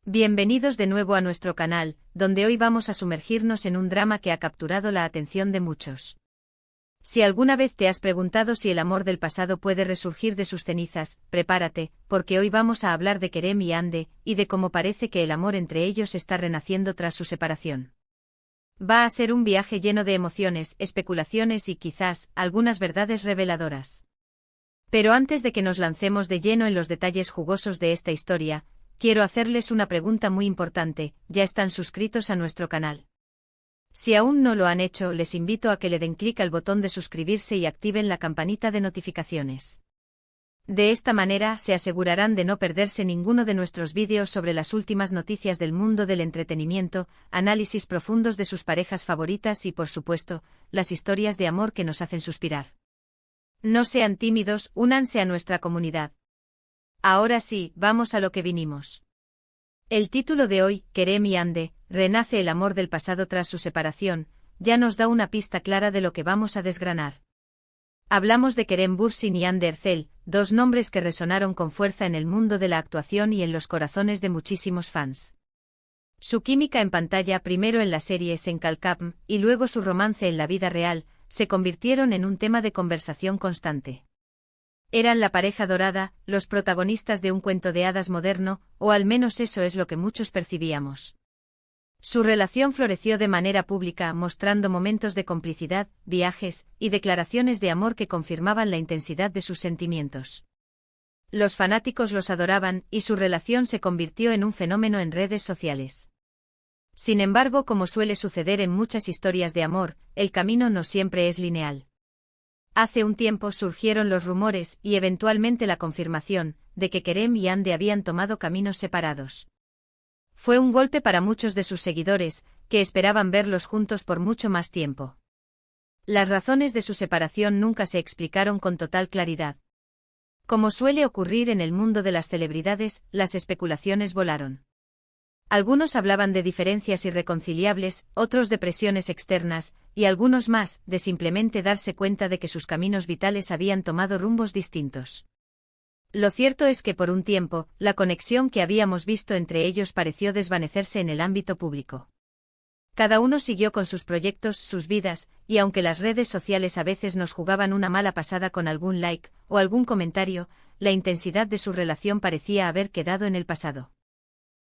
Bienvenidos de nuevo a nuestro canal, donde hoy vamos a sumergirnos en un drama que ha capturado la atención de muchos. Si alguna vez te has preguntado si el amor del pasado puede resurgir de sus cenizas, prepárate, porque hoy vamos a hablar de Kerem y Hande, y de cómo parece que el amor entre ellos está renaciendo tras su separación. Va a ser un viaje lleno de emociones, especulaciones y quizás, algunas verdades reveladoras. Pero antes de que nos lancemos de lleno en los detalles jugosos de esta historia, quiero hacerles una pregunta muy importante: ¿ya están suscritos a nuestro canal? Si aún no lo han hecho, les invito a que le den clic al botón de suscribirse y activen la campanita de notificaciones. De esta manera se asegurarán de no perderse ninguno de nuestros vídeos sobre las últimas noticias del mundo del entretenimiento, análisis profundos de sus parejas favoritas y, por supuesto, las historias de amor que nos hacen suspirar. No sean tímidos, únanse a nuestra comunidad. Ahora sí, vamos a lo que vinimos. El título de hoy, Kerem y Hande, renace el amor del pasado tras su separación, ya nos da una pista clara de lo que vamos a desgranar. Hablamos de Kerem Bürsin y Hande Erçel, dos nombres que resonaron con fuerza en el mundo de la actuación y en los corazones de muchísimos fans. Su química en pantalla, primero en la serie Senkalkapm y luego su romance en la vida real, se convirtieron en un tema de conversación constante. Eran la pareja dorada, los protagonistas de un cuento de hadas moderno, o al menos eso es lo que muchos percibíamos. Su relación floreció de manera pública, mostrando momentos de complicidad, viajes y declaraciones de amor que confirmaban la intensidad de sus sentimientos. Los fanáticos los adoraban y su relación se convirtió en un fenómeno en redes sociales. Sin embargo, como suele suceder en muchas historias de amor, el camino no siempre es lineal. Hace un tiempo surgieron los rumores y eventualmente la confirmación de que Kerem y Hande habían tomado caminos separados. Fue un golpe para muchos de sus seguidores, que esperaban verlos juntos por mucho más tiempo. Las razones de su separación nunca se explicaron con total claridad. Como suele ocurrir en el mundo de las celebridades, las especulaciones volaron. Algunos hablaban de diferencias irreconciliables, otros de presiones externas, y algunos más, de simplemente darse cuenta de que sus caminos vitales habían tomado rumbos distintos. Lo cierto es que por un tiempo, la conexión que habíamos visto entre ellos pareció desvanecerse en el ámbito público. Cada uno siguió con sus proyectos, sus vidas, y aunque las redes sociales a veces nos jugaban una mala pasada con algún like o algún comentario, la intensidad de su relación parecía haber quedado en el pasado.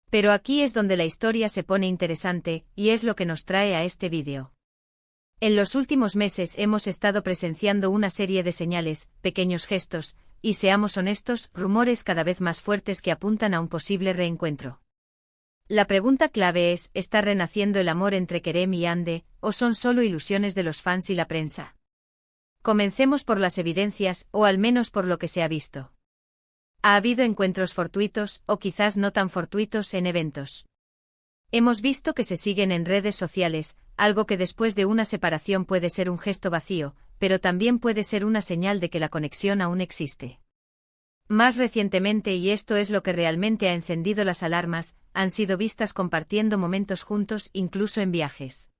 Pero aquí es donde la historia se pone interesante, y es lo que nos trae a este vídeo. En los últimos meses hemos estado presenciando una serie de señales, pequeños gestos, y seamos honestos, rumores cada vez más fuertes que apuntan a un posible reencuentro. La pregunta clave es: ¿está renaciendo el amor entre Kerem y Hande, o son solo ilusiones de los fans y la prensa? Comencemos por las evidencias, o al menos por lo que se ha visto. Ha habido encuentros fortuitos, o quizás no tan fortuitos, en eventos. Hemos visto que se siguen en redes sociales, algo que después de una separación puede ser un gesto vacío, pero también puede ser una señal de que la conexión aún existe. Más recientemente, y esto es lo que realmente ha encendido las alarmas, han sido vistas compartiendo momentos juntos, incluso en viajes.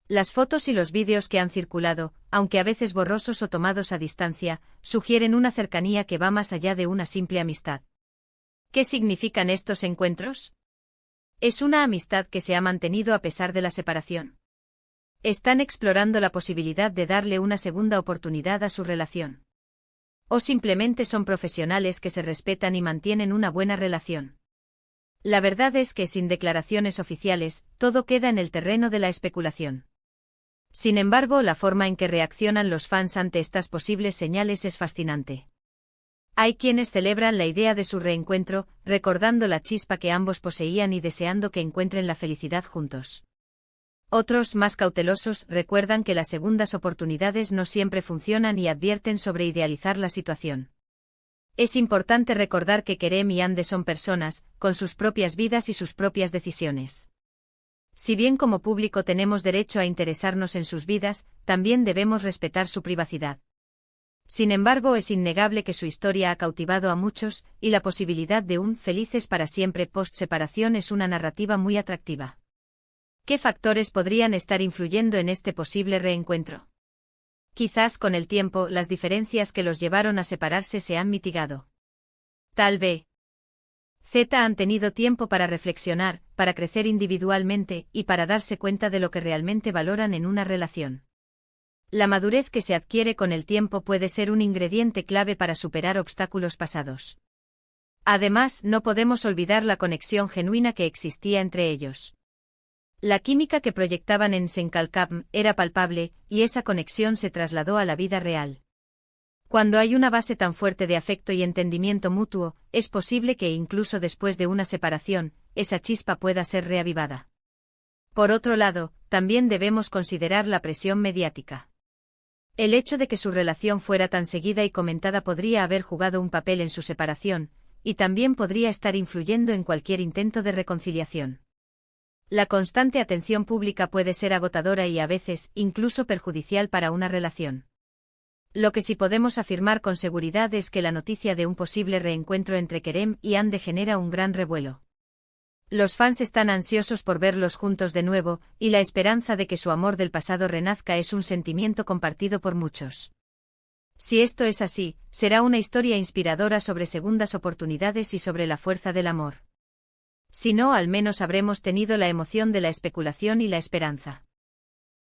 Las fotos y los vídeos que han circulado, aunque a veces borrosos o tomados a distancia, sugieren una cercanía que va más allá de una simple amistad. ¿Qué significan estos encuentros? ¿Es una amistad que se ha mantenido a pesar de la separación? ¿Están explorando la posibilidad de darle una segunda oportunidad a su relación? ¿O simplemente son profesionales que se respetan y mantienen una buena relación? La verdad es que sin declaraciones oficiales, todo queda en el terreno de la especulación. Sin embargo, la forma en que reaccionan los fans ante estas posibles señales es fascinante. Hay quienes celebran la idea de su reencuentro, recordando la chispa que ambos poseían y deseando que encuentren la felicidad juntos. Otros, más cautelosos, recuerdan que las segundas oportunidades no siempre funcionan y advierten sobre idealizar la situación. Es importante recordar que Kerem y Hande son personas, con sus propias vidas y sus propias decisiones. Si bien como público tenemos derecho a interesarnos en sus vidas, también debemos respetar su privacidad. Sin embargo, es innegable que su historia ha cautivado a muchos, y la posibilidad de un felices para siempre post-separación es una narrativa muy atractiva. ¿Qué factores podrían estar influyendo en este posible reencuentro? Quizás con el tiempo las diferencias que los llevaron a separarse se han mitigado. Tal vez Z han tenido tiempo para reflexionar, para crecer individualmente y para darse cuenta de lo que realmente valoran en una relación. La madurez que se adquiere con el tiempo puede ser un ingrediente clave para superar obstáculos pasados. Además, no podemos olvidar la conexión genuina que existía entre ellos. La química que proyectaban en Senkalkam era palpable, y esa conexión se trasladó a la vida real. Cuando hay una base tan fuerte de afecto y entendimiento mutuo, es posible que incluso después de una separación, esa chispa pueda ser reavivada. Por otro lado, también debemos considerar la presión mediática. El hecho de que su relación fuera tan seguida y comentada podría haber jugado un papel en su separación, y también podría estar influyendo en cualquier intento de reconciliación. La constante atención pública puede ser agotadora y a veces, incluso perjudicial para una relación. Lo que sí podemos afirmar con seguridad es que la noticia de un posible reencuentro entre Kerem y Hande genera un gran revuelo. Los fans están ansiosos por verlos juntos de nuevo, y la esperanza de que su amor del pasado renazca es un sentimiento compartido por muchos. Si esto es así, será una historia inspiradora sobre segundas oportunidades y sobre la fuerza del amor. Si no, al menos habremos tenido la emoción de la especulación y la esperanza.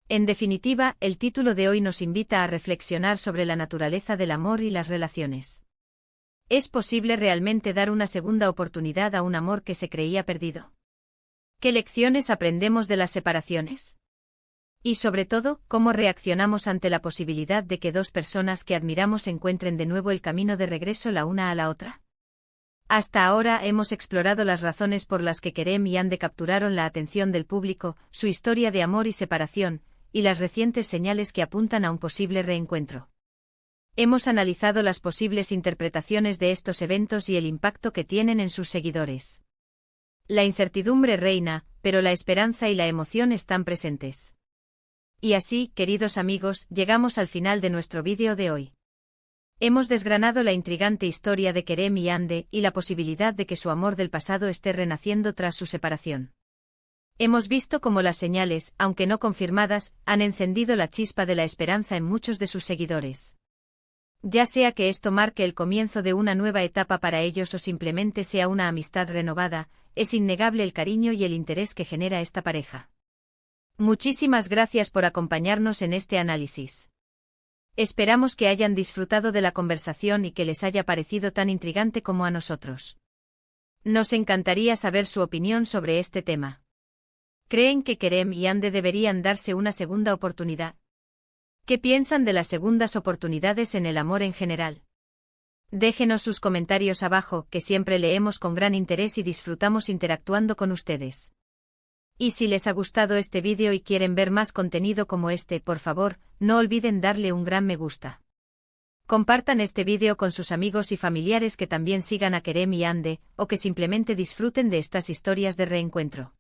En definitiva, el título de hoy nos invita a reflexionar sobre la naturaleza del amor y las relaciones. ¿Es posible realmente dar una segunda oportunidad a un amor que se creía perdido? ¿Qué lecciones aprendemos de las separaciones? Y sobre todo, ¿cómo reaccionamos ante la posibilidad de que dos personas que admiramos encuentren de nuevo el camino de regreso la una a la otra? Hasta ahora hemos explorado las razones por las que Kerem y Hande capturaron la atención del público, su historia de amor y separación, y las recientes señales que apuntan a un posible reencuentro. Hemos analizado las posibles interpretaciones de estos eventos y el impacto que tienen en sus seguidores. La incertidumbre reina, pero la esperanza y la emoción están presentes. Y así, queridos amigos, llegamos al final de nuestro vídeo de hoy. Hemos desgranado la intrigante historia de Kerem y Hande y la posibilidad de que su amor del pasado esté renaciendo tras su separación. Hemos visto cómo las señales, aunque no confirmadas, han encendido la chispa de la esperanza en muchos de sus seguidores. Ya sea que esto marque el comienzo de una nueva etapa para ellos o simplemente sea una amistad renovada, es innegable el cariño y el interés que genera esta pareja. Muchísimas gracias por acompañarnos en este análisis. Esperamos que hayan disfrutado de la conversación y que les haya parecido tan intrigante como a nosotros. Nos encantaría saber su opinión sobre este tema. ¿Creen que Kerem y Hande deberían darse una segunda oportunidad? ¿Qué piensan de las segundas oportunidades en el amor en general? Déjenos sus comentarios abajo, que siempre leemos con gran interés y disfrutamos interactuando con ustedes. Y si les ha gustado este vídeo y quieren ver más contenido como este, por favor, no olviden darle un gran me gusta. Compartan este vídeo con sus amigos y familiares que también sigan a Kerem y Hande, o que simplemente disfruten de estas historias de reencuentro.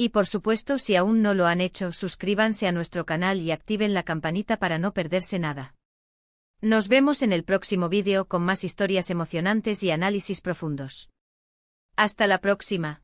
Y por supuesto, si aún no lo han hecho, suscríbanse a nuestro canal y activen la campanita para no perderse nada. Nos vemos en el próximo vídeo con más historias emocionantes y análisis profundos. Hasta la próxima.